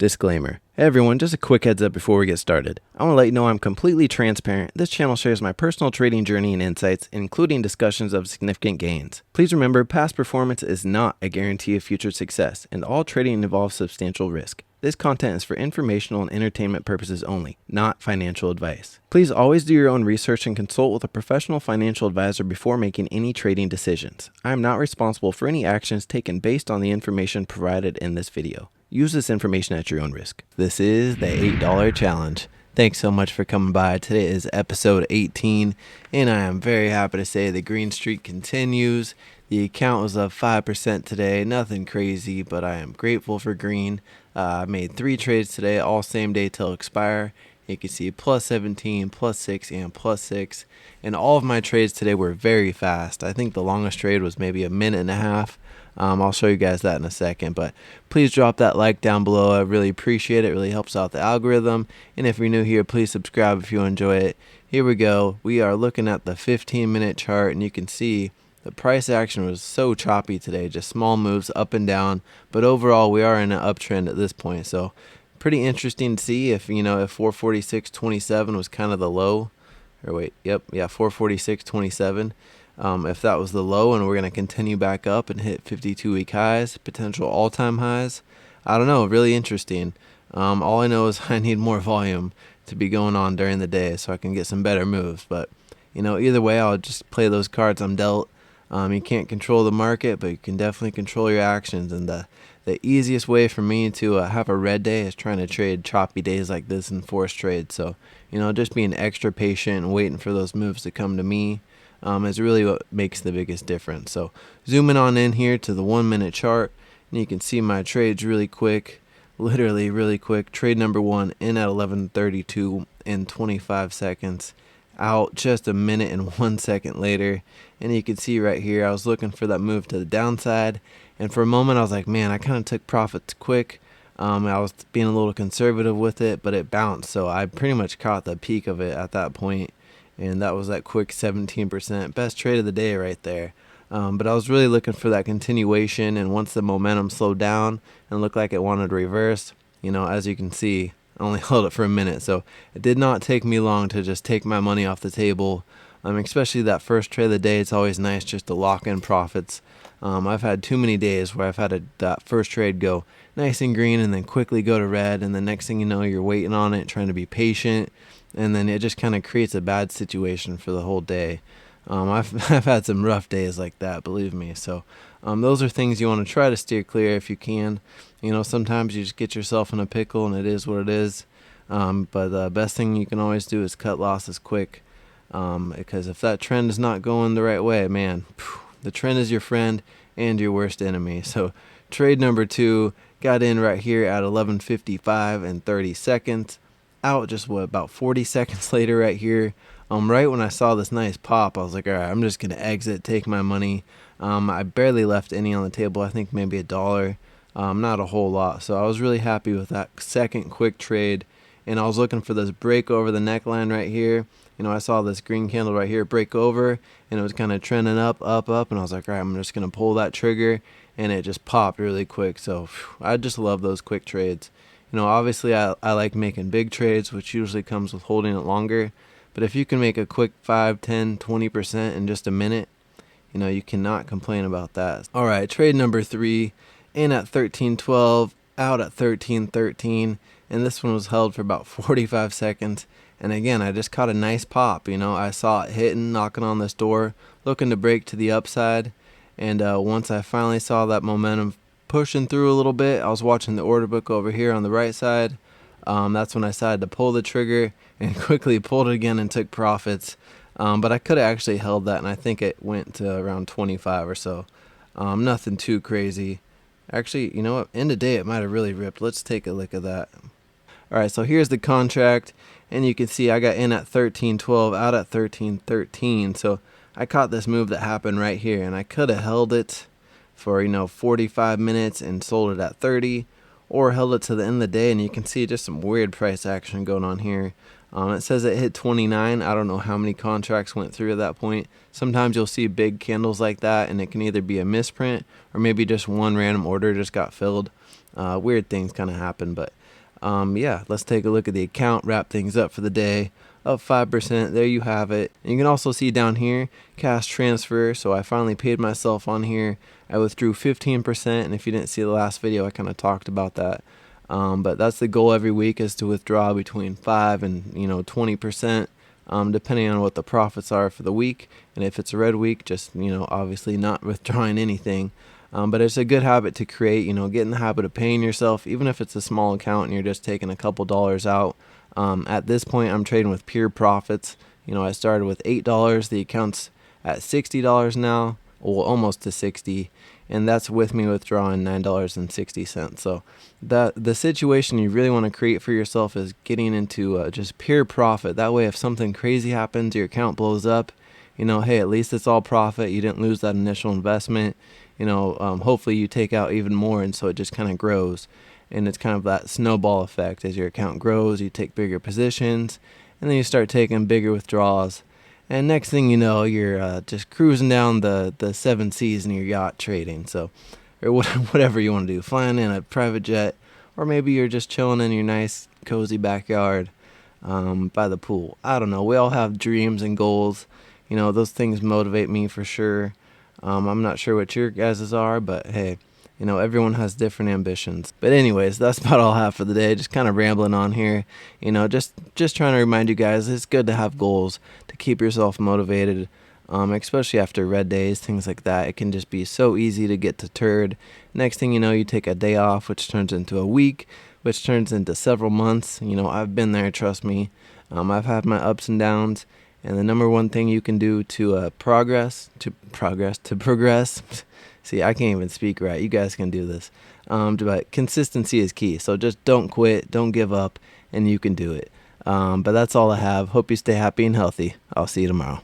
Disclaimer. Hey everyone, just a quick heads up before we get started. I want to let you know I'm completely transparent. This channel shares my personal trading journey and insights, including discussions of significant gains. Please remember, past performance is not a guarantee of future success, and all trading involves substantial risk. This content is for informational and entertainment purposes only, not financial advice. Please always do your own research and consult with a professional financial advisor before making any trading decisions. I am not responsible for any actions taken based on the information provided in this video. Use this information at your own risk. This is the $8 challenge. Thanks so much for coming by. Today is episode 18, and I am very happy to say the green streak continues. The account was up 5% today. Nothing crazy, but I am grateful for green. I made 3 trades today, all same day till expire. You can see plus 17, plus 6, and plus 6. And all of my trades today were very fast. I think the longest trade was maybe a minute and a half. I'll show you guys that in a second, but please drop that like down below. I really appreciate it. It really helps out the algorithm. And if you're new here, please subscribe if you enjoy it. Here we go. We are looking at the 15-minute chart, and you can see the price action was so choppy today, just small moves up and down. But overall, we are in an uptrend at this point. So pretty interesting to see if 446.27 was kind of the low. Or wait, yep, yeah, 446.27. If that was the low and we're going to continue back up and hit 52-week highs, potential all-time highs, I don't know, really interesting. All I know is I need more volume to be going on during the day so I can get some better moves. But, either way, I'll just play those cards I'm dealt. You can't control the market, but you can definitely control your actions. And the easiest way for me to have a red day is trying to trade choppy days like this in forced trades. So, just being extra patient and waiting for those moves to come to me is really what makes the biggest difference. So zooming on in here to the 1-minute chart, and you can see my trades really quick, literally really quick. Trade number 1 in at 11:32 in 25 seconds, out just a minute and 1 second later. And you can see right here, I was looking for that move to the downside, and for a moment I was like, man, I kind of took profits quick. I was being a little conservative with it, but it bounced, so I pretty much caught the peak of it at that point. And that was that quick 17%. Best trade of the day right there. But I was really looking for that continuation. And once the momentum slowed down and looked like it wanted to reverse, as you can see, I only held it for a minute. So it did not take me long to just take my money off the table. Especially that first trade of the day, it's always nice just to lock in profits. I've had too many days where I've had that first trade go nice and green and then quickly go to red. And the next thing you know, you're waiting on it, trying to be patient. And then it just kind of creates a bad situation for the whole day. I've had some rough days like that, believe me. So those are things you want to try to steer clear if you can. Sometimes you just get yourself in a pickle, and it is what it is. But the best thing you can always do is cut losses quick. Because if that trend is not going the right way, man, the trend is your friend and your worst enemy. So trade number 2 got in right here at 11:55 and 30 seconds. Out just about 40 seconds later right here. Right when I saw this nice pop, I was like, all right, I'm just going to exit, take my money. I barely left any on the table. I think maybe $1, not a whole lot. So I was really happy with that second quick trade. And I was looking for this break over the neckline right here. I saw this green candle right here break over, and it was kind of trending up. And I was like, all right, I'm just going to pull that trigger. And it just popped really quick. So I just love those quick trades. Obviously I like making big trades, which usually comes with holding it longer. But if you can make a quick 5, 10, 20% in just a minute, you cannot complain about that. All right, trade number 3, in at 13:12, out at 13:13. And this one was held for about 45 seconds. And again, I just caught a nice pop. I saw it hitting, knocking on this door, looking to break to the upside. And once I finally saw that momentum pushing through a little bit, I was watching the order book over here on the right side. That's when I decided to pull the trigger and quickly pulled it again and took profits. But I could have actually held that, and I think it went to around 25 or so. Nothing too crazy. Actually, you know what? End of day, it might have really ripped. Let's take a look at that. All right, so here's the contract, and you can see I got in at 13:12, out at 13:13. So I caught this move that happened right here, and I could have held it for 45 minutes and sold it at 30, or held it to the end of the day. And you can see just some weird price action going on here. It says it hit 29. I don't know how many contracts went through at that point. Sometimes you'll see big candles like that, and it can either be a misprint or maybe just one random order just got filled. weird things kind of happen. But yeah, let's take a look at the account, wrap things up for the day. Up 5%. There you have it. And you can also see down here cash transfer. So I finally paid myself on here. I withdrew 15%, and if you didn't see the last video, I kind of talked about that. But that's the goal every week, is to withdraw between 5 and 20%, depending on what the profits are for the week. And if it's a red week, just obviously not withdrawing anything. But it's a good habit to create. Get in the habit of paying yourself, even if it's a small account and you're just taking a couple dollars out. At this point, I'm trading with pure profits. I started with $8. The account's at $60 now, well, almost to 60, and that's with me withdrawing $9.60. So the situation you really want to create for yourself is getting into just pure profit. That way, if something crazy happens, your account blows up, hey, at least it's all profit. You didn't lose that initial investment. Hopefully you take out even more, and so it just kind of grows. And it's kind of that snowball effect. As your account grows, you take bigger positions, and then you start taking bigger withdrawals. And next thing you know, you're just cruising down the 7 seas in your yacht trading. So, or whatever you want to do, flying in a private jet, or maybe you're just chilling in your nice, cozy backyard by the pool. I don't know. We all have dreams and goals. Those things motivate me for sure. I'm not sure what your guys's are, but hey, everyone has different ambitions. But anyways, that's about all I have for the day. Just kind of rambling on here. Just trying to remind you guys, it's good to have goals to keep yourself motivated, especially after red days, things like that. It can just be so easy to get deterred. Next thing you know, you take a day off, which turns into a week, which turns into several months. I've been there, trust me. I've had my ups and downs. And the number one thing you can do to progress. See, I can't even speak right. You guys can do this. But consistency is key. So just don't quit, don't give up, and you can do it. But that's all I have. Hope you stay happy and healthy. I'll see you tomorrow.